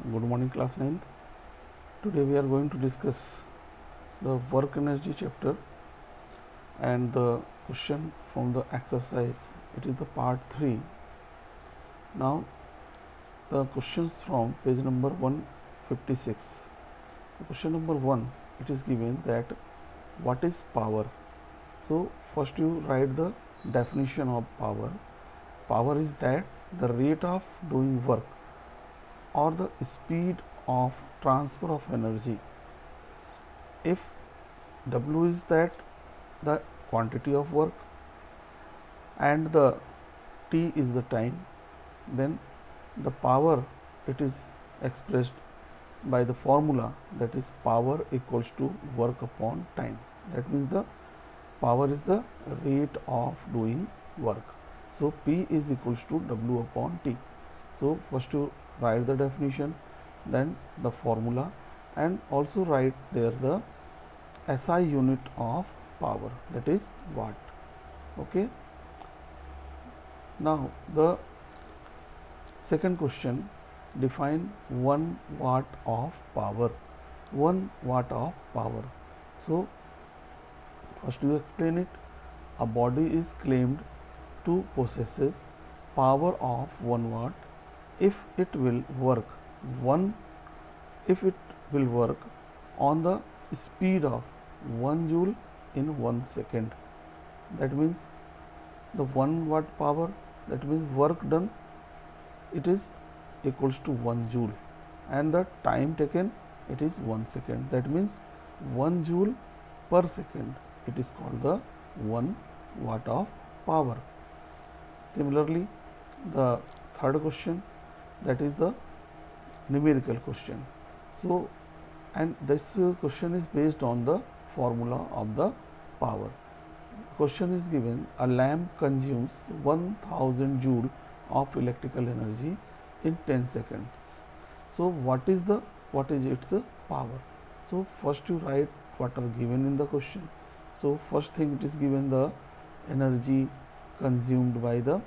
Good morning, class 9th. Today we are going to discuss the work energy chapter and the question from the exercise. It is the part 3. Now the questions from page number 156. Question number 1, it is given that what is power. So first you write the definition of power. Power is that the rate of doing work or the speed of transfer of energy. If W is that the quantity of work and the T is the time, then the power, it is expressed by the formula, that is power equals to work upon time. That means the power is the rate of doing work. So P is equals to W upon T. So first you write the definition, then the formula, and also write there the SI unit of power, that is watt. Okay. Now the second question, define 1 watt of power. 1 watt of power. So first you explain it. A body is claimed to possesses power of 1 watt if it will work on the speed of 1 joule in 1 second. That means the 1 watt power, that means work done, it is equals to 1 joule, and the time taken, it is 1 second. That means 1 joule per second, it is called the 1 watt of power. Similarly, the third question, that is the numerical question. So, and this question is based on the formula of the power. Question is given, a lamp consumes 1000 joule of electrical energy in 10 seconds. So what is its power? So first you write what are given in the question. So first thing, it is given the energy consumed by the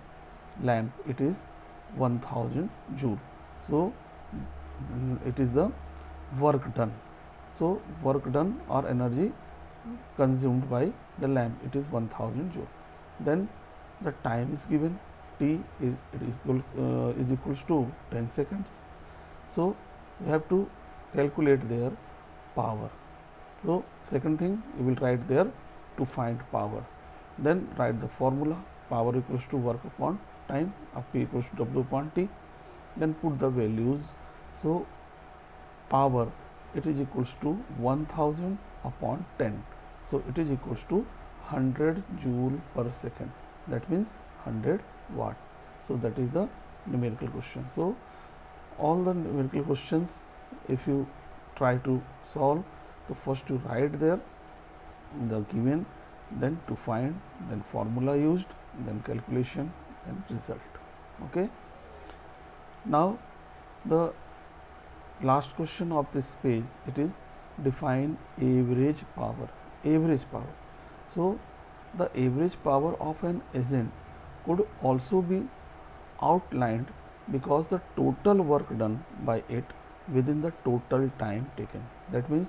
lamp, it is 1000 joule. So it is the work done. So work done or energy consumed by the lamp, it is 1000 joule. Then the time is given, T is equals to 10 seconds. So you have to calculate their power. So second thing, you will write there to find power. Then write the formula, power equals to work upon time of P equals to W upon T. Then put the values. So power, it is equals to 1000 upon 10. So it is equals to 100 joule per second. That means 100 watt. So that is the numerical question. So all the numerical questions, if you try to solve, so first you write there the given, then to find, then formula used, then calculation, then result. Okay. Now the last question of this page, it is define average power. Average power. So the average power of an agent could also be outlined because the total work done by it within the total time taken. That means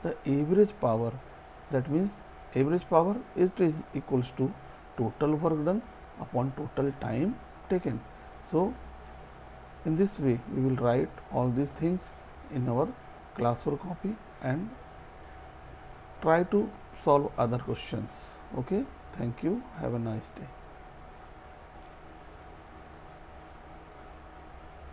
the average power, that means average power is equals to total work done upon total time taken. So in this way we will write all these things in our classwork copy and try to solve other questions. Okay, thank you, have a nice day.